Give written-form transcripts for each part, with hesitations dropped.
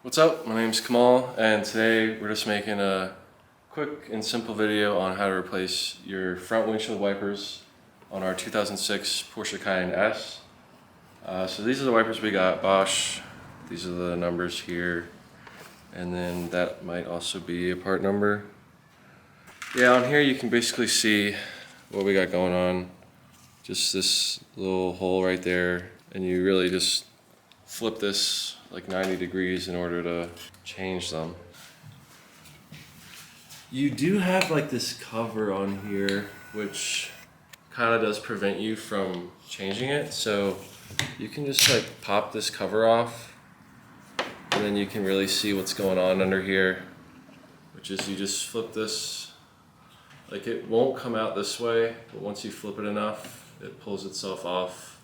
What's up? My name's Kamal, and today we're just making a quick and simple video on how to replace your front windshield wipers on our 2006 Porsche Cayenne S. So these are the wipers we got, Bosch. These are the numbers here, and then that might also be a part number. Yeah, on here you can basically see what we got going on. Just this little hole right there, and you really just flip this like 90 degrees in order to change them. You do have like this cover on here which kind of does prevent you from changing it, so you can just like pop this cover off and then you can really see what's going on under here, which is you just flip this, like it won't come out this way, but once you flip it enough it pulls itself off.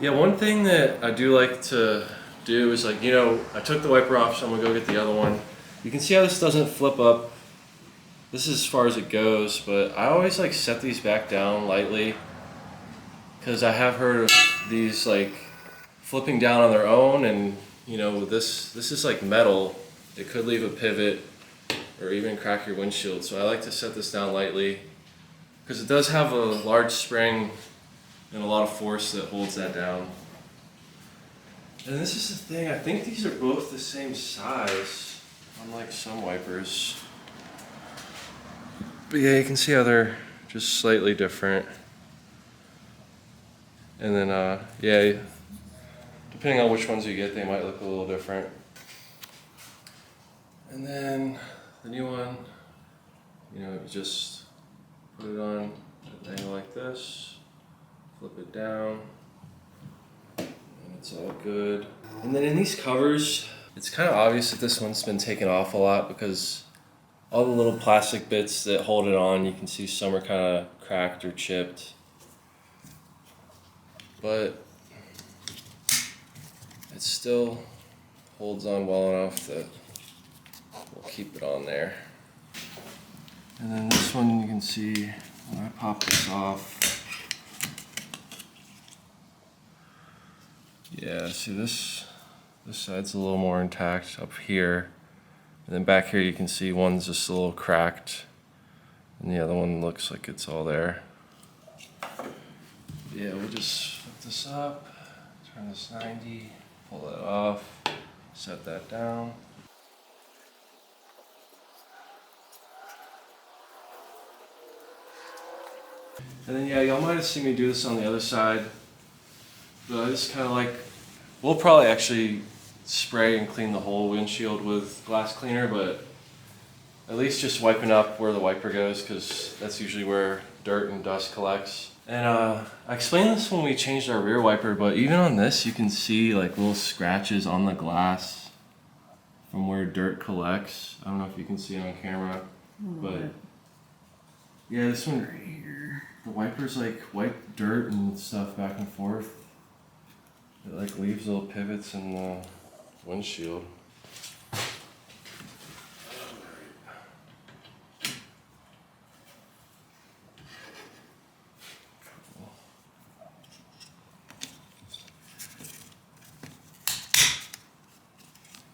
Yeah, one thing that I do like to do is, like, you know, I took the wiper off, so I'm gonna go get the other one. You can see how this doesn't flip up. This is as far as it goes, but I always like set these back down lightly because I have heard of these like flipping down on their own, and you know, this is like metal. It could leave a pivot or even crack your windshield. So I like to set this down lightly because it does have a large spring and a lot of force that holds that down. And this is the thing, I think these are both the same size, unlike some wipers. But yeah, you can see how they're just slightly different. And then, yeah, depending on which ones you get, they might look a little different. And then the new one, you know, you just put it on at an angle like this, flip it down, it's all good. And then in these covers, it's kind of obvious that this one's been taken off a lot because all the little plastic bits that hold it on, you can see some are kind of cracked or chipped. But it still holds on well enough that we'll keep it on there. And then this one, you can see when I pop this off, yeah, see this side's a little more intact up here. And then back here you can see one's just a little cracked and the other one looks like it's all there. Yeah, we'll just flip this up, turn this 90, pull that off, set that down. And then yeah, y'all might have seen me do this on the other side. But I just kind of like, we'll probably actually spray and clean the whole windshield with glass cleaner, but at least just wiping up where the wiper goes, because that's usually where dirt and dust collects. And I explained this when we changed our rear wiper, but even on this you can see like little scratches on the glass from where dirt collects. I don't know if you can see it on camera, but yeah, this one right here, the wiper's like wipe dirt and stuff back and forth. It like leaves little pivots in the windshield.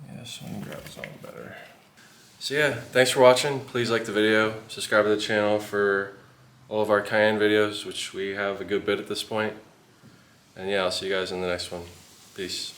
Yeah, this one grabs on better. So yeah, thanks for watching. Please like the video, subscribe to the channel for all of our Cayenne videos, which we have a good bit at this point. And yeah, I'll see you guys in the next one. Peace.